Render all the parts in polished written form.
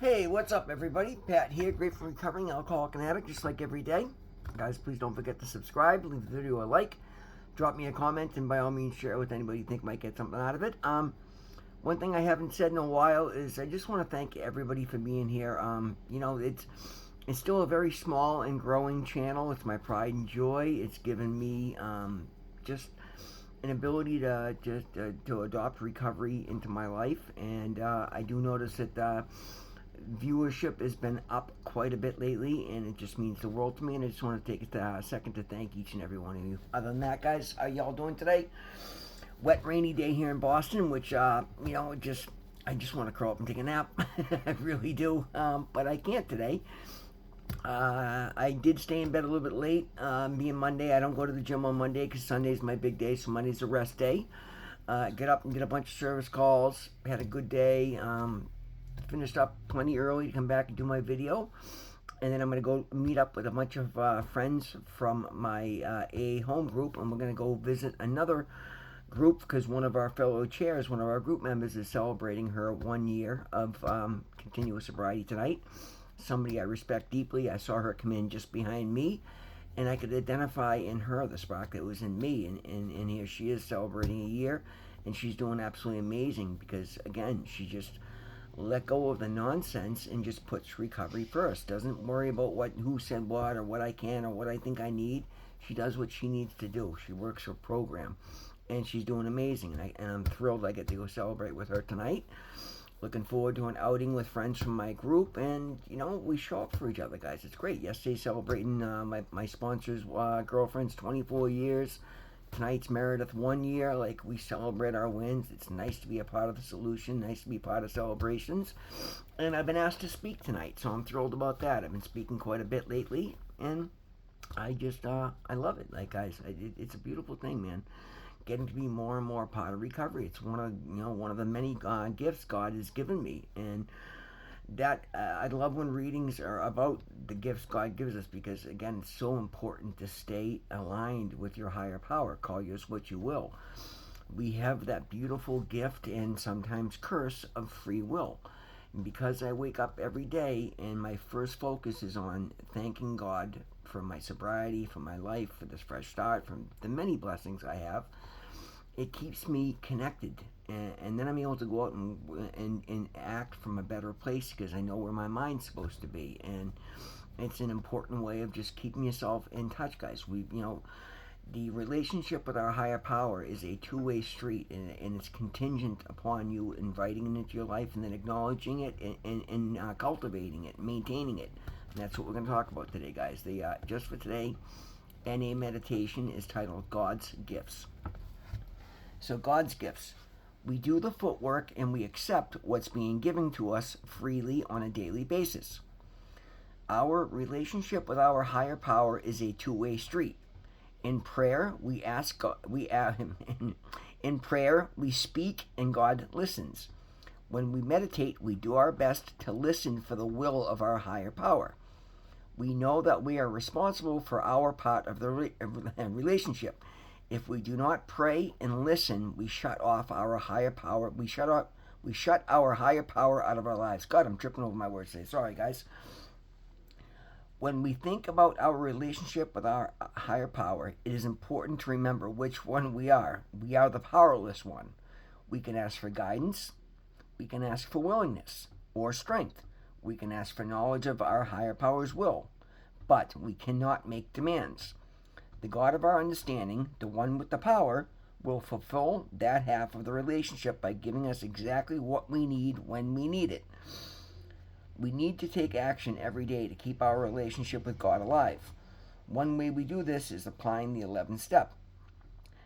Hey, what's up, everybody? Pat here, grateful recovering alcoholic and addict, just like every day. Guys, please don't forget to subscribe, leave the video a like, drop me a comment, and by all means, share it with anybody you think might get something out of it. One thing I haven't said in a while is I just want to thank everybody for being here. It's still a very small and growing channel. It's my pride and joy. It's given me just an ability to adopt recovery into my life, and I do notice that viewership has been up quite a bit lately, and it just means the world to me. And I just want to take a second to thank each and every one of you. Other than that, guys, how y'all doing today? Wet, rainy day here in Boston, which I just want to curl up and take a nap. I really do, but I can't today. I did stay in bed a little bit late. Being Monday, I don't go to the gym on Monday because Sunday's my big day, so Monday's a rest day. Get up and get a bunch of service calls. Had a good day. Finished up plenty early to come back and do my video. And then I'm going to go meet up with a bunch of friends from my AA home group, and we're going to go visit another group because one of our fellow chairs, one of our group members, is celebrating her 1 year of continuous sobriety tonight. Somebody I respect deeply. I saw her come in just behind me, and I could identify in her the spark that was in me. And here she is celebrating a year, and she's doing absolutely amazing because, again, she just let go of the nonsense and just puts recovery first. Doesn't worry about who said what or what I can or what I think I need. She does what she needs to do. She works her program, and she's doing amazing. And I'm thrilled I get to go celebrate with her tonight. Looking forward to an outing with friends from my group, and we show up for each other, guys. It's great. Yesterday celebrating my sponsor's girlfriend's 24 years. Tonight's Meredith 1 year. Like, we celebrate our wins. It's nice to be a part of the solution, nice to be part of celebrations. And I've been asked to speak tonight, so I'm thrilled about that. I've been speaking quite a bit lately, and I just I love it. Like, guys, it's a beautiful thing, man. Getting to be more and more part of recovery. It's one of the many gifts God has given me, and that I love when readings are about the gifts God gives us, because again, it's so important to stay aligned with your higher power. Call yours what you will. We have that beautiful gift and sometimes curse of free will. And because I wake up every day and my first focus is on thanking God for my sobriety, for my life, for this fresh start, for the many blessings I have, it keeps me connected, and then I'm able to go out and act from a better place because I know where my mind's supposed to be. And it's an important way of just keeping yourself in touch, guys. The relationship with our higher power is a two-way street, and it's contingent upon you inviting it into your life and then acknowledging it and cultivating it, maintaining it. And that's what we're going to talk about today, guys. The just for today, NA meditation is titled God's Gifts. So God's gifts. We do the footwork and we accept what's being given to us freely on a daily basis. Our relationship with our higher power is a two-way street. In prayer, we ask God, in prayer, we speak and God listens. When we meditate, we do our best to listen for the will of our higher power. We know that we are responsible for our part of the relationship. If we do not pray and listen, we shut off our higher power. We shut our higher power out of our lives. God, I'm tripping over my words today. Sorry, guys. When we think about our relationship with our higher power, it is important to remember which one we are. We are the powerless one. We can ask for guidance. We can ask for willingness or strength. We can ask for knowledge of our higher power's will. But we cannot make demands. The God of our understanding, the one with the power, will fulfill that half of the relationship by giving us exactly what we need when we need it. We need to take action every day to keep our relationship with God alive. One way we do this is applying the 11th step.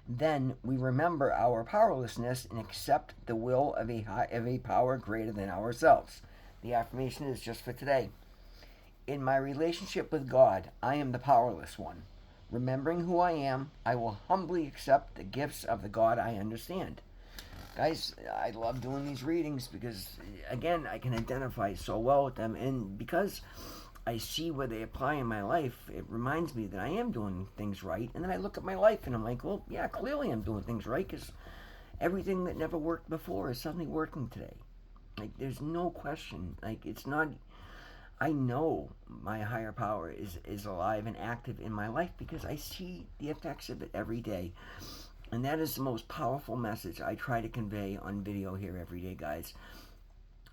Then we remember our powerlessness and accept the will of a power greater than ourselves. The affirmation is just for today. In my relationship with God, I am the powerless one. Remembering who I am, I will humbly accept the gifts of the God I understand. Guys, I love doing these readings because, again, I can identify so well with them. And because I see where they apply in my life, it reminds me that I am doing things right. And then I look at my life and I'm like, well, yeah, clearly I'm doing things right because everything that never worked before is suddenly working today. Like, there's no question. Like, it's not. I know my higher power is alive and active in my life because I see the effects of it every day. And that is the most powerful message I try to convey on video here every day, guys.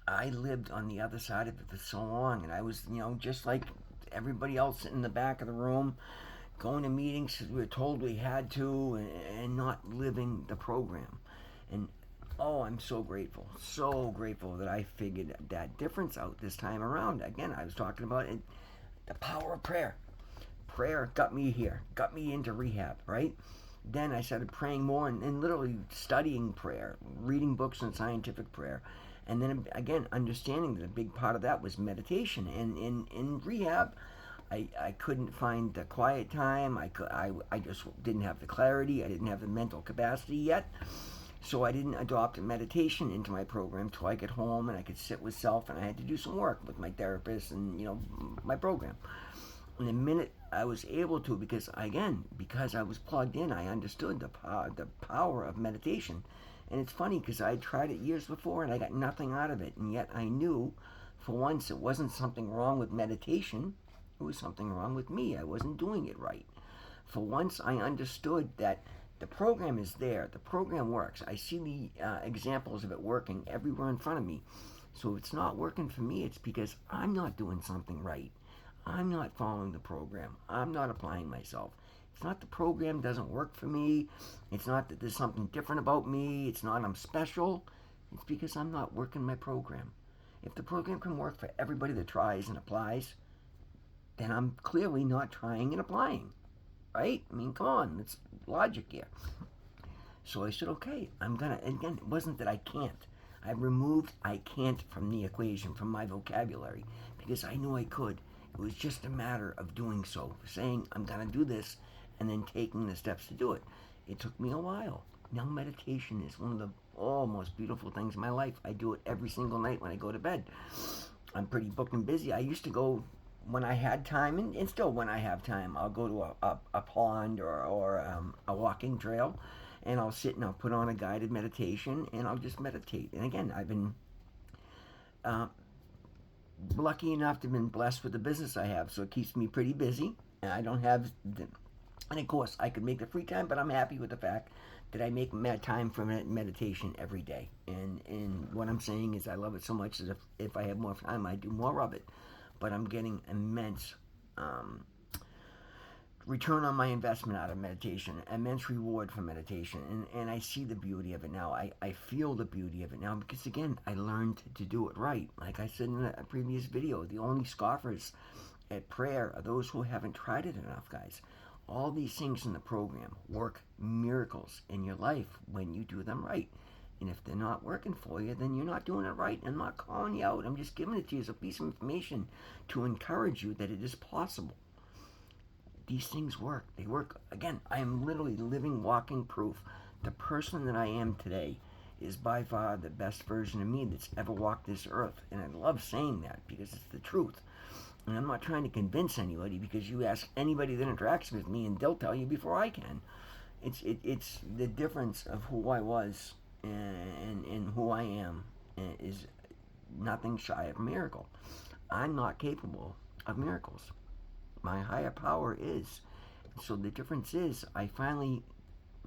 I lived on the other side of it for so long, and I was, just like everybody else in the back of the room, going to meetings because we were told we had to, and not living the program. And oh, I'm so grateful that I figured that difference out this time around. Again, I was talking about it, the power of prayer. Prayer got me here, got me into rehab, right? Then I started praying more and literally studying prayer, reading books on scientific prayer. And then again, understanding that a big part of that was meditation. And in rehab, I couldn't find the quiet time. I just didn't have the clarity. I didn't have the mental capacity yet. So I didn't adopt meditation into my program till I get home and I could sit with self, and I had to do some work with my therapist and my program. And the minute I was able to, because I was plugged in, I understood the power of meditation. And it's funny because I tried it years before and I got nothing out of it, and yet I knew for once it wasn't something wrong with meditation. It was something wrong with me. I wasn't doing it right. For once I understood that the program is there. The program works. I see the examples of it working everywhere in front of me. So if it's not working for me, it's because I'm not doing something right. I'm not following the program. I'm not applying myself. It's not the program doesn't work for me. It's not that there's something different about me. It's not I'm special. It's because I'm not working my program. If the program can work for everybody that tries and applies, then I'm clearly not trying and applying. Right? I mean, come on, it's logic here. So I said, okay, I'm gonna, and again, it wasn't that I can't. I removed I can't from the equation, from my vocabulary, because I knew I could. It was just a matter of doing so, saying I'm gonna do this, and then taking the steps to do it. It took me a while. Now meditation is one of the most beautiful things in my life. I do it every single night when I go to bed. I'm pretty booked and busy. I used to go when I had time, and still when I have time, I'll go to a pond or a walking trail, and I'll sit and I'll put on a guided meditation, and I'll just meditate. And again, I've been uh, lucky enough to have been blessed with the business I have, so it keeps me pretty busy. And I don't have, and of course, I could make the free time, but I'm happy with the fact that I make time for meditation every day. And what I'm saying is I love it so much that if I have more time, I do more of it. But I'm getting immense return on my investment out of meditation, immense reward from meditation, and I see the beauty of it now. I feel the beauty of it now because, again, I learned to do it right. Like I said in a previous video, the only scoffers at prayer are those who haven't tried it enough, guys. All these things in the program work miracles in your life when you do them right. And if they're not working for you, then you're not doing it right. I'm not calling you out. I'm just giving it to you as a piece of information to encourage you that it is possible. These things work. They work. Again, I am literally living, walking proof. The person that I am today is by far the best version of me that's ever walked this earth. And I love saying that because it's the truth. And I'm not trying to convince anybody, because you ask anybody that interacts with me and they'll tell you before I can. It's the difference of who I was and who I am is nothing shy of a miracle. I'm not capable of miracles. My higher power is. So the difference is I finally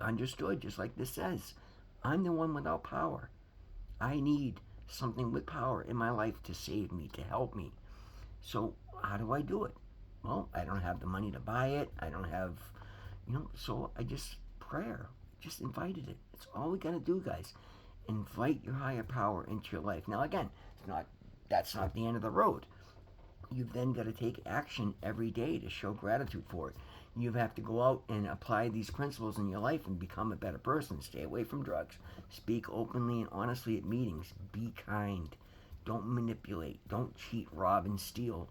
understood, just like this says, I'm the one without power. I need something with power in my life to save me, to help me. So how do I do it? Well, I don't have the money to buy it. I don't have, so I just just invited it. That's all we got to do, guys. Invite your higher power into your life. Now, again, that's not the end of the road. You've then got to take action every day to show gratitude for it. You have to go out and apply these principles in your life and become a better person. Stay away from drugs. Speak openly and honestly at meetings. Be kind. Don't manipulate. Don't cheat, rob, and steal.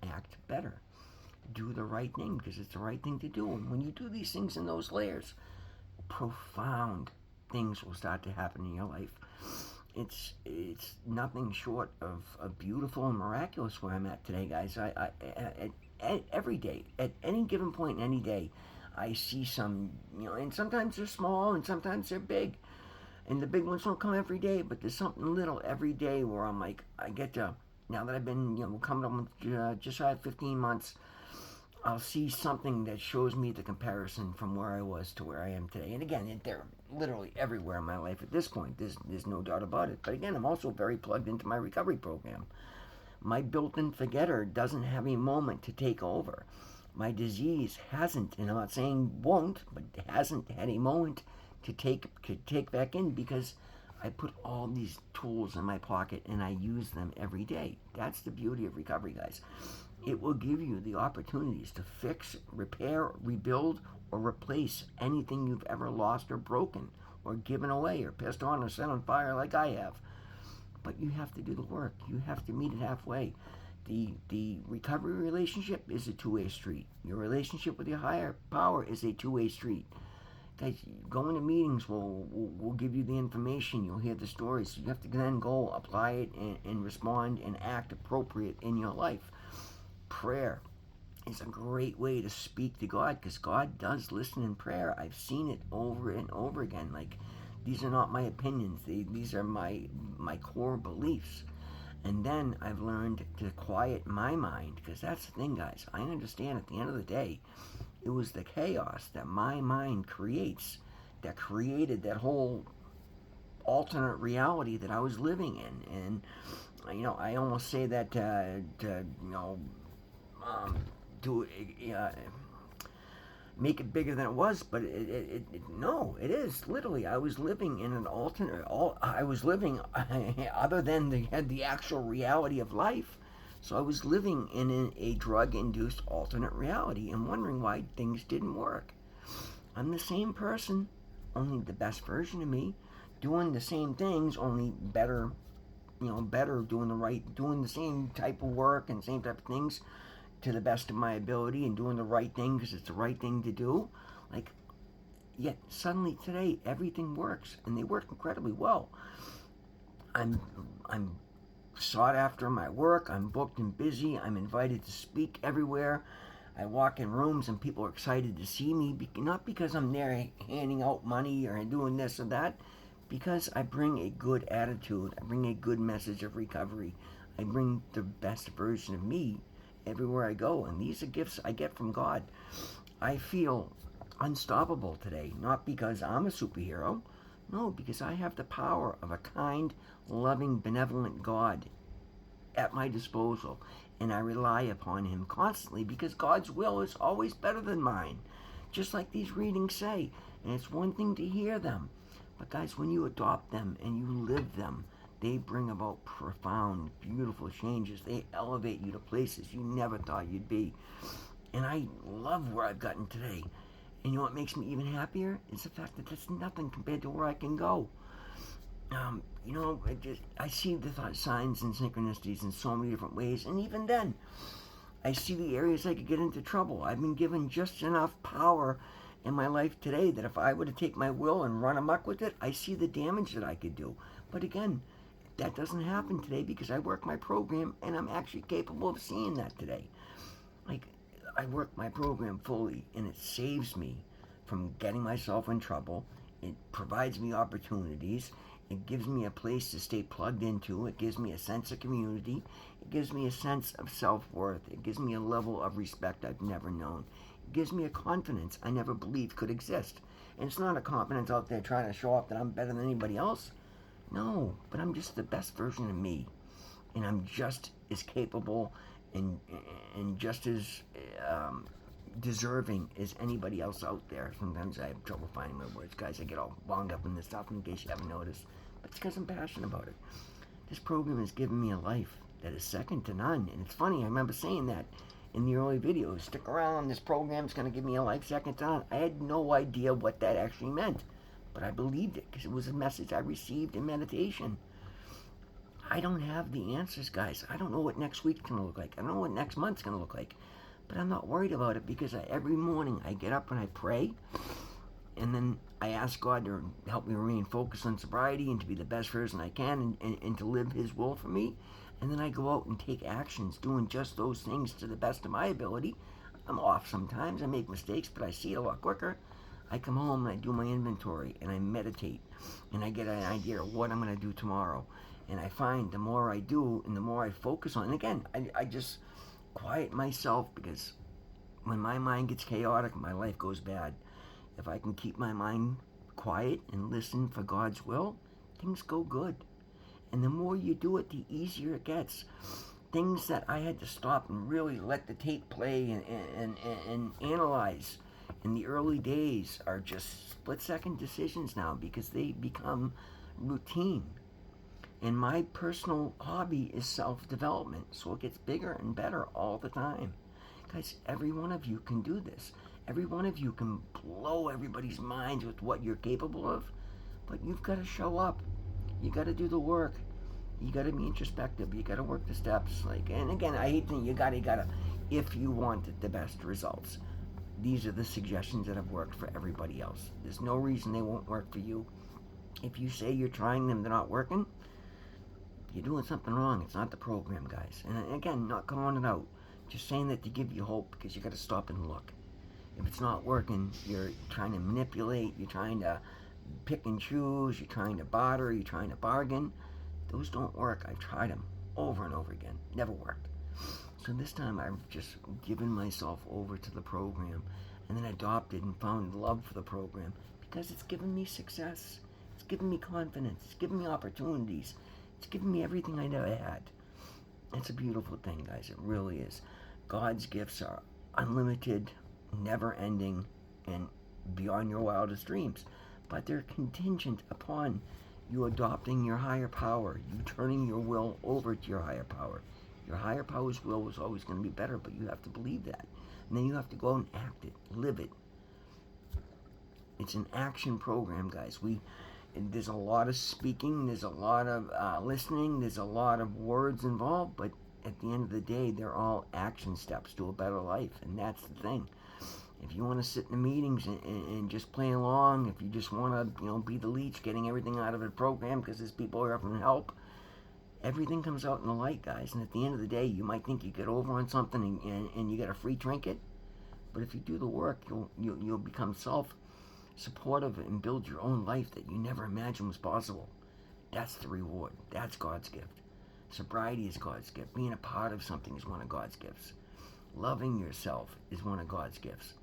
Act better. Do the right thing because it's the right thing to do. And when you do these things in those layers, profound things will start to happen in your life. It's nothing short of beautiful and miraculous where I'm at today, guys. Every day, at any given point in any day, I see some, and sometimes they're small and sometimes they're big. And the big ones don't come every day, but there's something little every day where I'm like, I get to, now that I've been, coming up with just shy of 15 months, I'll see something that shows me the comparison from where I was to where I am today. And again, they're literally everywhere in my life at this point. There's no doubt about it. But again, I'm also very plugged into my recovery program. My built-in forgetter doesn't have a moment to take over. My disease hasn't, and I'm not saying won't, but hasn't had a moment to take back in, because I put all these tools in my pocket and I use them every day. That's the beauty of recovery, guys. It will give you the opportunities to fix, repair, rebuild, or replace anything you've ever lost or broken or given away or pissed on or set on fire like I have. But you have to do the work. You have to meet it halfway. The recovery relationship is a two-way street. Your relationship with your higher power is a two-way street. Guys, going to meetings will give you the information. You'll hear the stories. You have to then go apply it and respond and act appropriate in your life. Prayer is a great way to speak to God, because God does listen in prayer. I've seen it over and over again. Like, these are not my opinions. These are my core beliefs. And then I've learned to quiet my mind, because that's the thing, guys. I understand at the end of the day, it was the chaos that my mind creates that created that whole alternate reality that I was living in. And, I almost say that to make it bigger than it was, but no, it is literally. I was living in an alternate. I was living other than the actual reality of life. So I was living in a drug-induced alternate reality and wondering why things didn't work. I'm the same person, only the best version of me, doing the same things, only better. Better, doing the same type of work and same type of things to the best of my ability, and doing the right thing because it's the right thing to do. Like, yet suddenly today everything works, and they work incredibly well. I'm sought after in my work. I'm booked and busy. I'm invited to speak everywhere. I walk in rooms and people are excited to see me, not because I'm there handing out money or doing this or that, because I bring a good attitude. I bring a good message of recovery. I bring the best version of me everywhere I go, and these are gifts I get from God. I feel unstoppable today, not because I'm a superhero, no, because I have the power of a kind, loving, benevolent God at my disposal, and I rely upon Him constantly, because God's will is always better than mine, just like these readings say. And it's one thing to hear them, but guys, when you adopt them and you live them, they bring about profound, beautiful changes. They elevate you to places you never thought you'd be. And I love where I've gotten today. And you know what makes me even happier? Is the fact that that's nothing compared to where I can go. I see the signs and synchronicities in so many different ways. And even then, I see the areas I could get into trouble. I've been given just enough power in my life today that if I were to take my will and run amok with it, I see the damage that I could do. But again, that doesn't happen today because I work my program, and I'm actually capable of seeing that today. Like, I work my program fully, and it saves me from getting myself in trouble. It provides me opportunities. It gives me a place to stay plugged into. It gives me a sense of community. It gives me a sense of self-worth. It gives me a level of respect I've never known. It gives me a confidence I never believed could exist. And it's not a confidence out there trying to show off that I'm better than anybody else. No, but I'm just the best version of me, and I'm just as capable and just as deserving as anybody else out there. Sometimes I have trouble finding my words, guys. I get all wound up in this stuff, in case you haven't noticed, but it's because I'm passionate about it. This program has given me a life that is second to none, and it's funny, I remember saying that in the early videos. Stick around, this program's going to give me a life second to none. I had no idea what that actually meant. But I believed it because it was a message I received in meditation. I don't have the answers, guys. I don't know what next week's going to look like. I don't know what next month's going to look like. But I'm not worried about it because every morning I get up and I pray. And then I ask God to help me remain focused on sobriety and to be the best version I can and to live His will for me. And then I go out and take actions doing just those things to the best of my ability. I'm off sometimes. I make mistakes, but I see it a lot quicker. I come home and I do my inventory and I meditate and I get an idea of what I'm going to do tomorrow. And I find the more I do and the more I focus on, and again, I just quiet myself, because when my mind gets chaotic, my life goes bad. If I can keep my mind quiet and listen for God's will, things go good. And the more you do it, the easier it gets. Things that I had to stop and really let the tape play and analyze in the early days are just split-second decisions now, because they become routine. And my personal hobby is self-development, so it gets bigger and better all the time. Guys, every one of you can do this. Every one of you can blow everybody's minds with what you're capable of, but you've got to show up. You got to do the work. You got to be introspective. You got to work the steps. And again, I hate that you gotta, if you want the best results. These are the suggestions that have worked for everybody else. There's no reason they won't work for you. If you say you're trying them, they're not working, you're doing something wrong. It's not the program, guys. And again, not calling it out. Just saying that to give you hope, because you got to stop and look. If it's not working, you're trying to manipulate, you're trying to pick and choose, you're trying to barter, you're trying to bargain. Those don't work. I've tried them over and over again. Never worked. So this time I've just given myself over to the program, and then adopted and found love for the program, because it's given me success. It's given me confidence. It's given me opportunities. It's given me everything I never had. It's a beautiful thing, guys. It really is. God's gifts are unlimited, never-ending, and beyond your wildest dreams. But they're contingent upon you adopting your higher power, you turning your will over to your higher power. Your higher power's will is always going to be better, but you have to believe that. And then you have to go and act it, live it. It's an action program, guys. There's a lot of speaking, there's a lot of listening, there's a lot of words involved, but at the end of the day, they're all action steps to a better life, and that's the thing. If you want to sit in the meetings and just play along, if you just want to, be the leech, getting everything out of a program because there's people here offering help, everything comes out in the light, guys. And at the end of the day, you might think you get over on something and you get a free trinket, but if you do the work, you'll become self-supportive and build your own life that you never imagined was possible. That's the reward. That's God's gift. Sobriety is God's gift. Being a part of something is one of God's gifts. Loving yourself is one of God's gifts.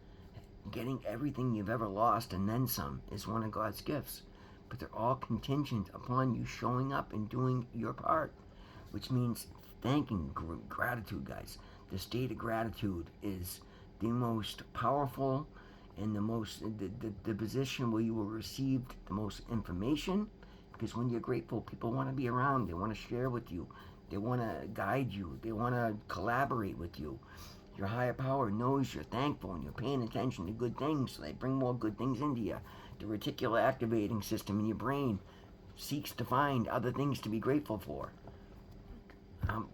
Getting everything you've ever lost and then some is one of God's gifts. But they're all contingent upon you showing up and doing your part, which means thanking, gratitude, guys. The state of gratitude is the most powerful and the position where you will receive the most information, because when you're grateful, people want to be around. They want to share with you. They want to guide you. They want to collaborate with you. Your higher power knows you're thankful and you're paying attention to good things, so they bring more good things into you. The reticular activating system in your brain seeks to find other things to be grateful for.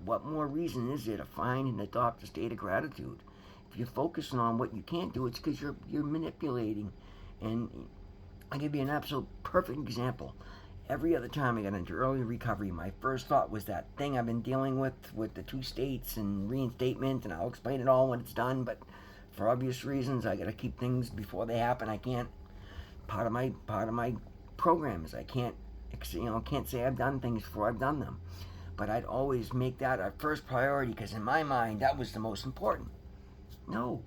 What more reason is there to find and adopt a state of gratitude? If you're focusing on what you can't do, it's because you're manipulating. And I'll give you an absolute perfect example. Every other time I got into early recovery, my first thought was that thing I've been dealing with the 2 states and reinstatement, and I'll explain it all when it's done, but for obvious reasons, I got to keep things before they happen. I can't, part of my program is I can't say I've done things before I've done them. But I'd always make that our first priority, because in my mind, that was the most important. No,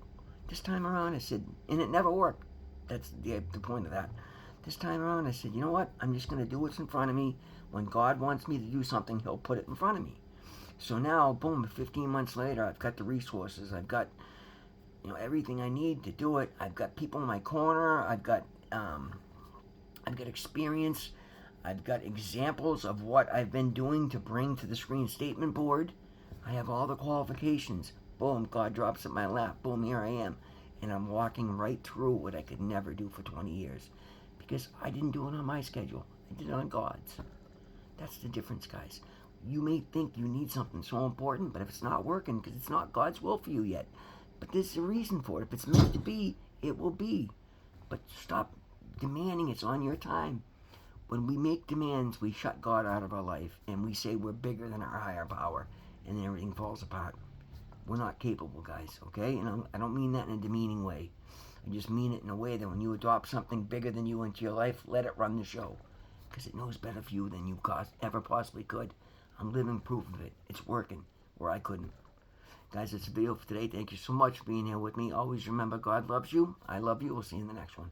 this time around I said, and it never worked. That's the point of that. This time around, I said, you know what? I'm just going to do what's in front of me. When God wants me to do something, He'll put it in front of me. So now, boom, 15 months later, I've got the resources. I've got, everything I need to do it. I've got people in my corner. I've got experience. I've got examples of what I've been doing to bring to the reinstatement board. I have all the qualifications. Boom, God drops at my lap. Boom, here I am. And I'm walking right through what I could never do for 20 years. Because I didn't do it on my schedule. I did it on God's. That's the difference, guys. You may think you need something so important, but if it's not working, because it's not God's will for you yet. But there's a reason for it. If it's meant to be, it will be. But stop demanding it's on your time. When we make demands, we shut God out of our life, and we say we're bigger than our higher power, and then everything falls apart. we're not capable, guys, okay? And I don't mean that in a demeaning way. I just mean it in a way that when you adopt something bigger than you into your life, let it run the show. Because it knows better for you than you ever possibly could. I'm living proof of it. It's working where I couldn't. Guys, that's the video for today. Thank you so much for being here with me. Always remember, God loves you. I love you. We'll see you in the next one.